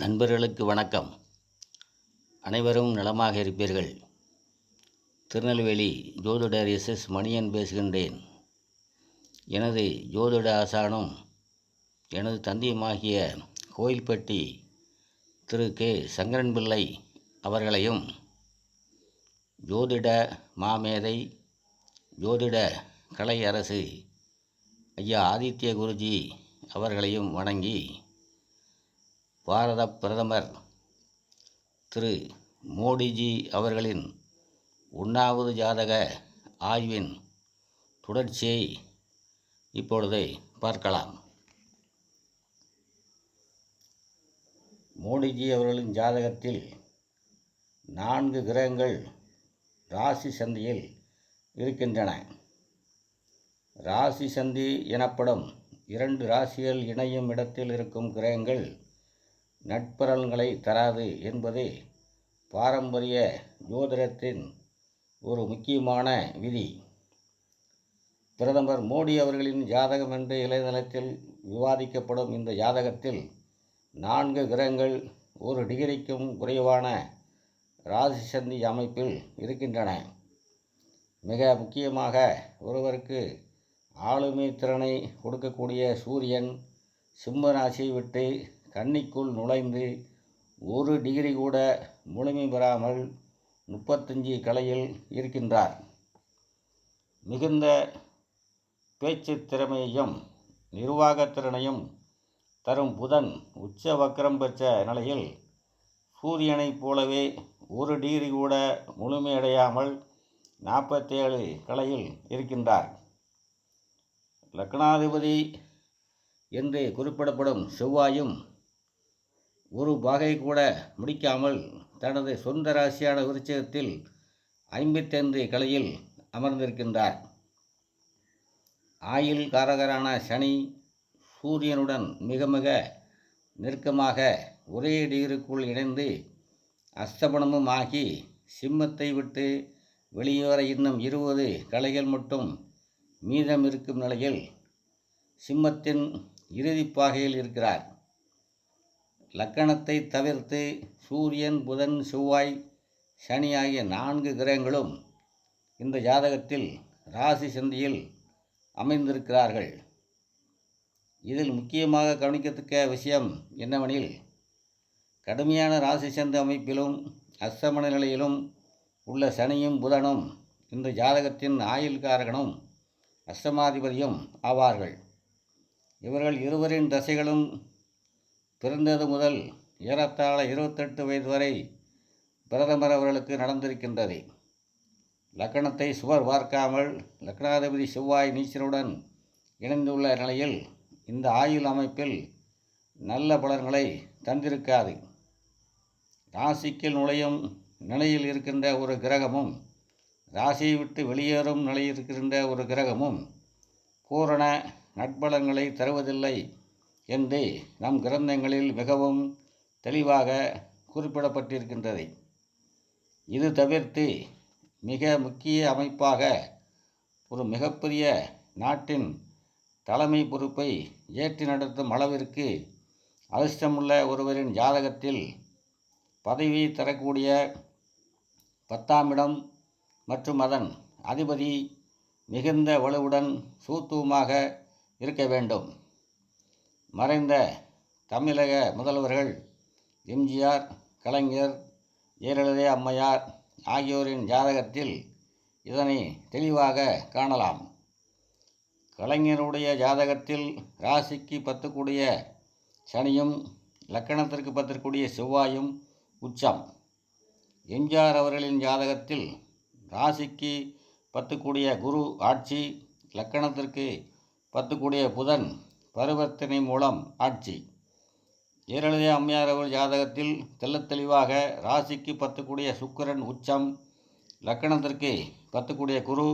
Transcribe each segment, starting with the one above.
நண்பர்களுக்கு வணக்கம். அனைவரும் நலமாக இருப்பீர்கள். திருநெல்வேலி ஜோதிடர் எஸ் மணியன் பேசுகின்றேன். எனது ஜோதிட ஆசானும் எனது தந்தையுமாகிய கோயில்பட்டி திரு கே சங்கரன் பிள்ளை அவர்களையும், ஜோதிட மாமேதை ஜோதிட கலை அரசு ஐயா ஆதித்ய குருஜி அவர்களையும் வணங்கி, பாரத பிரதமர் திரு மோடிஜி அவர்களின் 1வது ஜாதக ஆய்வின் தொடர்ச்சியை இப்பொழுது பார்க்கலாம். மோடிஜி அவர்களின் ஜாதகத்தில் 4 கிரகங்கள் ராசி சந்தியில் இருக்கின்றன. ராசி சந்தி எனப்படும் 2 ராசிகள் இணையும் இடத்தில் இருக்கும் கிரகங்கள் நட்பலன்களை தராது என்பது பாரம்பரிய ஜோதிடத்தின் ஒரு முக்கியமான விதி. பிரதமர் மோடி அவர்களின் ஜாதகம் என்று இளையதளத்தில் விவாதிக்கப்படும் இந்த ஜாதகத்தில் 4 கிரகங்கள் 1 டிகிரிக்கும் குறைவான ராசி சந்தி அமைப்பில் இருக்கின்றன. மிக முக்கியமாக ஒருவருக்கு ஆளுமை திறனை கொடுக்கக்கூடிய சூரியன் சிம்ம ராசியை விட்டு கன்னிக்குள் நுழைந்து 1 டிகிரி கூட முழுமை பெறாமல் 35 கலையில் இருக்கின்றார். மிகுந்த பேச்சு திறமையையும் நிர்வாகத்திறனையும் தரும் புதன் உச்ச வக்ரம் பெற்ற நிலையில் சூரியனைப் போலவே 1 டிகிரி கூட முழுமையடையாமல் 47 கலையில் இருக்கின்றார். லக்னாதிபதி என்று குறிப்பிடப்படும் செவ்வாயும் 1 பாகை கூட முடிக்காமல் தனது சொந்த ராசியான விருச்சிகத்தில் 55 கலையில் அமர்ந்திருக்கின்றார். ஆயுள் காரகரான சனி சூரியனுடன் மிக மிக நெருக்கமாக ஒரே டிகிரிக்குள் இணைந்து அஸ்தமனமும் ஆகி சிம்மத்தை விட்டு வெளியேற இன்னும் 20 கலைகள் மட்டும் மீதம் இருக்கும் நிலையில் சிம்மத்தின் இறுதிப்பாகையில் இருக்கிறார். லக்கணத்தை தவிர்த்து சூரியன், புதன், செவ்வாய், சனி ஆகிய 4 கிரகங்களும் இந்த ஜாதகத்தில் ராசி சந்தியில் அமைந்திருக்கிறார்கள். இதில் முக்கியமாக கவனிக்கத்தக்க விஷயம் என்னவெனில், கடுமையான ராசி சந்தி அமைப்பிலும் அஸ்தமன நிலையிலும் உள்ள சனியும் புதனும் இந்த ஜாதகத்தின் ஆயுள் காரகனும் அஷ்டமாதிபதியும் ஆவார்கள். இவர்கள் இருவரின் தசைகளும் பிறந்தது முதல் ஏறத்தாழ 28 வயது வரை பிரதமர் அவர்களுக்கு நடந்திருக்கின்றது. லக்கணத்தை சுவர் பார்க்காமல் லக்னாதிபதி செவ்வாய் நீச்சனுடன் இணைந்துள்ள நிலையில் இந்த ஆயுள் அமைப்பில் நல்ல பலன்களை தந்திருக்காது. ராசிக்கு நுழையும் நிலையில் இருக்கின்ற ஒரு கிரகமும் ராசியை விட்டு வெளியேறும் நிலையில் இருக்கின்ற ஒரு கிரகமும் பூரண நட்பலன்களை தருவதில்லை என்று நம் கிரந்தங்களில் மிகவும் தெளிவாக குறிப்பிடப்பட்டிருக்கின்றது. இது தவிர்த்து மிக முக்கிய அமைப்பாக ஒரு மிகப்பெரிய நாட்டின் தலைமை பொறுப்பை ஏற்று நடத்தும் அளவிற்கு அதிர்ஷ்டமுள்ள ஒருவரின் ஜாதகத்தில் பதவி தரக்கூடிய 10ஆம் இடம் மற்றும் அதன் அதிபதி மிகுந்த வலுவுடன் சூத்துவமாக இருக்க வேண்டும். மறைந்த தமிழக முதல்வர்கள் எம்ஜிஆர், கலைஞர், ஜெயலலிதா அம்மையார் ஆகியோரின் ஜாதகத்தில் இதனை தெளிவாக காணலாம். கலைஞருடைய ஜாதகத்தில் ராசிக்கு 10 கூடிய சனியும் லக்கணத்திற்கு 10 கூடிய செவ்வாயும் உச்சம். எம்ஜிஆர் அவர்களின் ஜாதகத்தில் ராசிக்கு 10 கூடிய குரு ஆட்சி, லக்கணத்திற்கு 10 கூடிய புதன் பரிவர்த்தனை மூலம் ஆட்சி. ஜெயலலிதா அம்மையார் அவர்கள் ஜாதகத்தில் தெளிவாக ராசிக்கு 10 கூடிய சுக்கிரன் உச்சம், லக்கணத்திற்கு 10 கூடிய குரு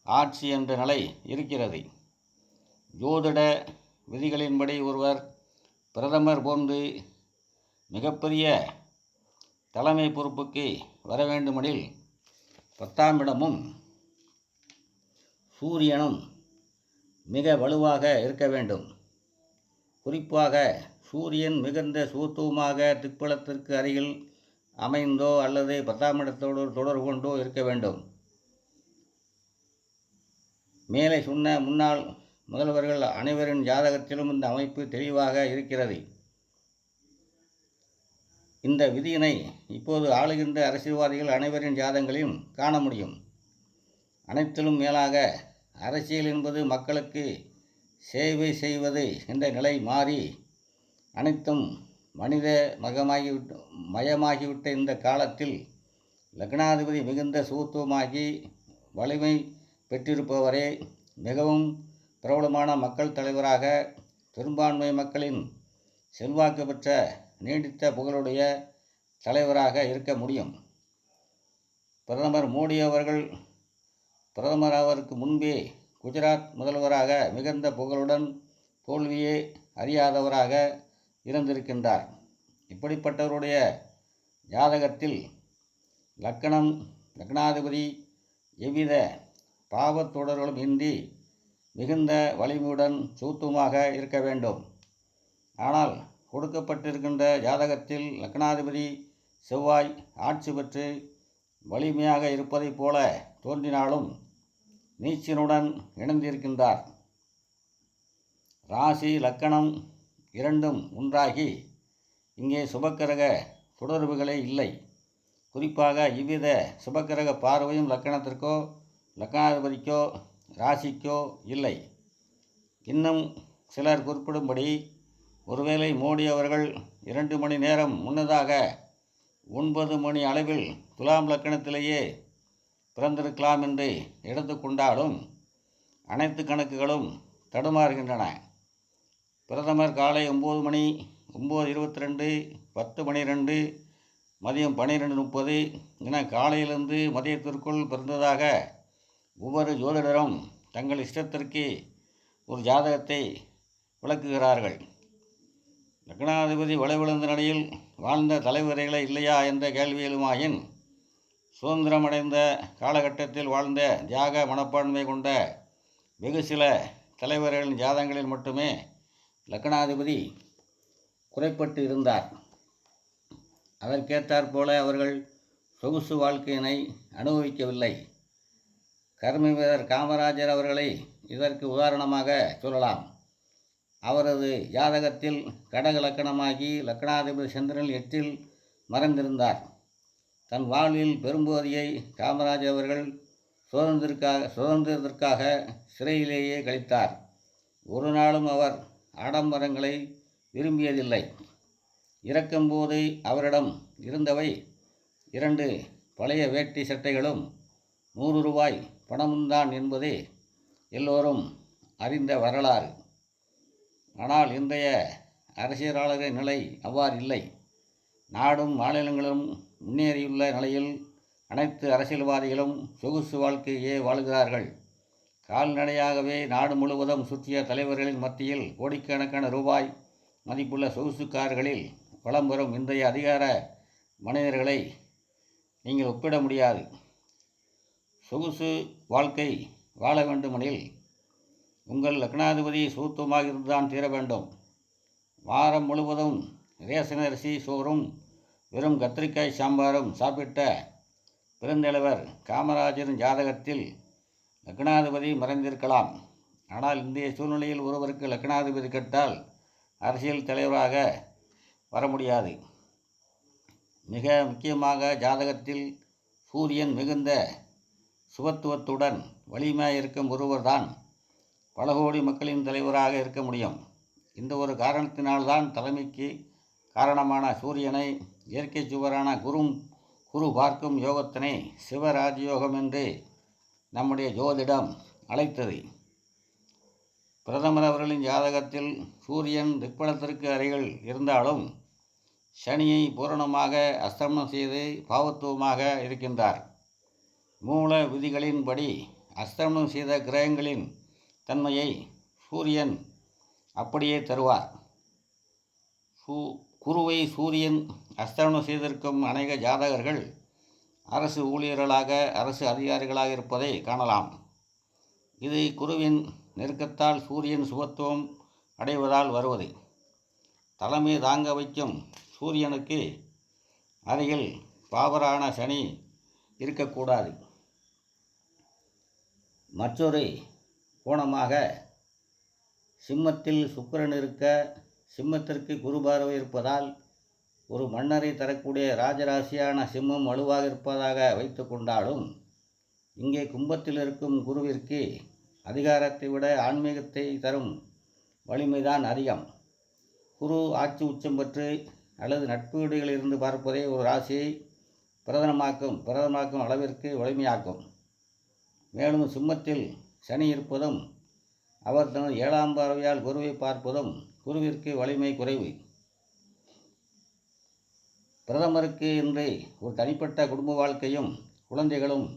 ஆட்சி என்ற நிலை இருக்கிறது. ஜோதிட விதிகளின்படி ஒருவர் பிரதமர் போன்று மிகப்பெரிய தலைமை பொறுப்புக்கு வர வேண்டுமெனில் 10ஆம் இடமும் சூரியனும் மிக வலுவாக இருக்க வேண்டும். குறிப்பாக சூரியன் மிகுந்த சுகத்துவமாக திக்பலத்திற்கு அருகில் அமைந்தோ அல்லது 10ஆம் இடத்தோடு தொடர்பு கொண்டோ இருக்க வேண்டும். மேலே சொன்ன முன்னாள் முதல்வர்கள் அனைவரின் ஜாதகத்திலும் இந்த அமைப்பு தெளிவாக இருக்கிறது. இந்த விதியினை இப்போது ஆளுகின்ற அரசியல்வாதிகள் அனைவரின் ஜாதகங்களையும் காண முடியும். அனைத்திலும் மேலாக அரசியல் என்பது மக்களுக்கு சேவை செய்வது என்ற நிலை மாறி அனைத்தும் மனித மயமாகிவிட்ட இந்த காலத்தில் லக்னாதிபதி மிகுந்த சுகத்துவமாகி வலிமை பெற்றிருப்பவரே மிகவும் பிரபலமான மக்கள் தலைவராக, பெரும்பான்மை மக்களின் செல்வாக்கு பெற்ற நீடித்த புகழுடைய தலைவராக இருக்க முடியும். பிரதமர் மோடி அவர்கள் பிரதமர் ஆவதற்கு முன்பே குஜராத் முதல்வராக மிகுந்த புகழுடன் தோல்வியே அறியாதவராக இருந்திருக்கின்றார். இப்படிப்பட்டவருடைய ஜாதகத்தில் லக்னாதிபதி எவ்வித பாவத்தொடர்களும் இன்றி மிகுந்த வலிமையுடன் சுத்தமாக இருக்க வேண்டும். ஆனால் கொடுக்கப்பட்டிருக்கின்ற ஜாதகத்தில் லக்னாதிபதி செவ்வாய் ஆட்சி பெற்று வலிமையாக இருப்பதைப் போல தோன்றினாலும் நீச்சனுடன் இணைந்திருக்கின்றார். ராசி லக்கணம் இரண்டும் ஒன்றாகி இங்கே சுபக்கிரக தொடர்புகளே இல்லை. குறிப்பாக இவ்வித சுபக்கிரக பார்வையும் லக்கணத்திற்கோ லக்னாதிபதிக்கோ ராசிக்கோ இல்லை. இன்னும் சிலர் குறிப்பிடும்படி ஒருவேளை மோடி அவர்கள் 2 மணி நேரம் முன்னதாக 9 மணி அளவில் துலாம் லக்கணத்திலேயே பிறந்திருக்கலாம் என்று எடுத்துக்கொண்டாலும் அனைத்து கணக்குகளும் தடுமாறுகின்றன. பிரதமர் காலை 9 மணி, 9:22, 10:12, மதியம் 12:30 என காலையிலிருந்து மதியத்திற்குள் பிறந்ததாக ஒவ்வொரு ஜோதிடரும் தங்கள் இஷ்டத்திற்கு ஒரு ஜாதகத்தை விளக்குகிறார்கள். லக்னாதிபதி வலுவிழந்த நிலையில் வாழ்ந்த தலைவர்களே இல்லையா என்ற கேள்வியிலுமாயின், சுதந்திரமடைந்த காலகட்டத்தில் வாழ்ந்த தியாக மனப்பான்மை கொண்ட வெகு சில தலைவர்களின் ஜாதகங்களில் மட்டுமே லக்னாதிபதி குறைப்பட்டு இருந்தார். அதற்கேற்றாற்போல அவர்கள் சொகுசு வாழ்க்கையினை அனுபவிக்கவில்லை. கர்மவீரர் காமராஜர் அவர்களை இதற்கு உதாரணமாக சொல்லலாம். அவரது ஜாதகத்தில் கடக லக்கணமாகி லக்னாதிபதி சந்திரன் 8இல் மறைந்திருந்தார். தன் வாழ்வில் பெரும்பகுதியை காமராஜர் அவர்கள் சுதந்திரத்திற்காக சிறையிலேயே கழித்தார். ஒரு நாளும் அவர் ஆடம்பரங்களை விரும்பியதில்லை. இறக்கும்போது அவரிடம் இருந்தவை 2 பழைய வேட்டி சட்டைகளும் 100 ரூபாய் பணமும்தான் என்பது எல்லோரும் அறிந்த வரலாறு. ஆனால் இன்றைய அரசியலாளரின் நிலை அவ்வாறு இல்லை. நாடும் மாநிலங்களும் முன்னேறியுள்ள நிலையில் அனைத்து அரசியல்வாதிகளும் சொகுசு வாழ்க்கையே வாழ்கிறார்கள். கால்நடையாகவே நாடு முழுவதும் சுற்றிய தலைவர்களின் மத்தியில் கோடிக்கணக்கான ரூபாய் மதிப்புள்ள சொகுசு கார்களில் வலம் வரும் இன்றைய அதிகார மனிதர்களை நீங்கள் ஒப்பிட முடியாது. சொகுசு வாழ்க்கை வாழ வேண்டுமெனில் உங்கள் லக்னாதிபதி சுத்தமாக இருந்துதான் தீர வேண்டும். வாரம் முழுவதும் ரேஷன் அரிசி சோறும் வெறும் கத்திரிக்காய் சாம்பாரும் சாப்பிட்ட பெருந்தலைவர் காமராஜரின் ஜாதகத்தில் லக்னாதிபதி மறைந்திருக்கலாம். ஆனால் இன்றைய சூழ்நிலையில் ஒருவருக்கு லக்னாதிபதி கெட்டால் அரசியல் தலைவராக வர முடியாது. மிக முக்கியமாக ஜாதகத்தில் சூரியன் மிகுந்த சுபத்துவத்துடன் வலிமையாக இருக்கும் ஒருவர்தான் பல கோடி மக்களின் தலைவராக இருக்க முடியும். இந்த ஒரு காரணத்தினால்தான் தலைமைக்கு காரணமான சூரியனை இயற்கை சுவரான குரு பார்க்கும் யோகத்தினை சிவராஜயோகம் என்று நம்முடைய ஜோதிடம் அழைத்தது. பிரதமர் அவர்களின் ஜாதகத்தில் சூரியன் திக்பலத்திற்கு அருகில் இருந்தாலும் சனியை பூரணமாக அஸ்தமனம் செய்து பாவத்துவமாக இருக்கின்றார். மூல விதிகளின்படி அஸ்தமனம் செய்த கிரகங்களின் தன்மையை சூரியன் அப்படியே தருவார். குருவை சூரியன் அஸ்தமனம் செய்திருக்கும் அநேக ஜாதகர்கள் அரசு ஊழியர்களாக, அரசு அதிகாரிகளாக இருப்பதை காணலாம். இது குருவின் நெருக்கத்தால் சூரியன் சுபத்துவம் அடைவதால் வருவது. தலைமை தாங்க வைக்கும் சூரியனுக்கு அருகில் பாவரான சனி இருக்கக்கூடாது. மற்றொரு கோணமாக சிம்மத்தில் சுக்கிரன் இருக்க சிம்மத்திற்கு குரு பார்வை இருப்பதால் ஒரு மன்னரை தரக்கூடிய ராஜராசியான சிம்மம் வலுவாக இருப்பதாக வைத்து கொண்டாலும் இங்கே கும்பத்தில் இருக்கும் குருவிற்கு அதிகாரத்தை விட ஆன்மீகத்தை தரும் வலிமைதான் அதிகம். குரு ஆட்சி உச்சம் பெற்று அல்லது நட்பு வீடுகளில் இருந்து பார்ப்பதே ஒரு ராசியை பிரதமாக்கும் அளவிற்கு வலிமையாக்கும். மேலும் சிம்மத்தில் சனி இருப்பதும் அவர் தனது 7ஆம் பார்வையால் குருவை பார்ப்பதும் குருவிற்கு வலிமை குறைவு. பிரதமருக்கு இன்று ஒரு தனிப்பட்ட குடும்ப வாழ்க்கையும் குழந்தைகளும்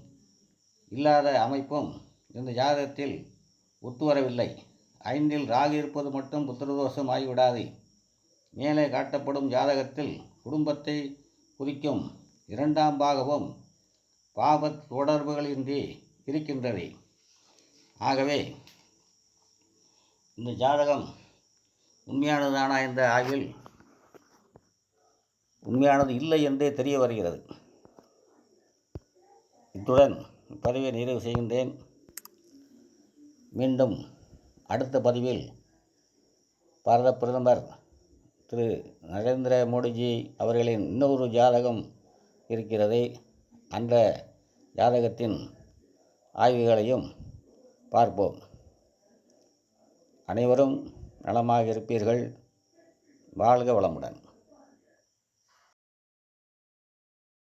இல்லாத அமைப்பும் இந்த ஜாதகத்தில் ஒத்துவரவில்லை. 5இல் ராகு இருப்பது மட்டும் புத்திரதோஷம் ஆகிவிடாது. மேலே காட்டப்படும் ஜாதகத்தில் குடும்பத்தை குறிக்கும் 2ஆம் பாகமும் பாவ தொடர்புகளின்றி இருக்கின்றது. ஆகவே இந்த ஜாதகம் உண்மையானதானா என்ற ஆய்வில் உண்மையானது இல்லை என்றே தெரிய வருகிறது. இத்துடன் பதிவை நிறைவு செய்கின்றேன். மீண்டும் அடுத்த பதிவில் பாரத பிரதமர் திரு நரேந்திர மோடிஜி அவர்களின் இன்னொரு ஜாதகம் இருக்கிறது. அந்த ஜாதகத்தின் ஆய்வுகளையும் பார்ப்போம். அனைவரும் நலமாக இருப்பீர்கள். வாழ்க வளமுடன்.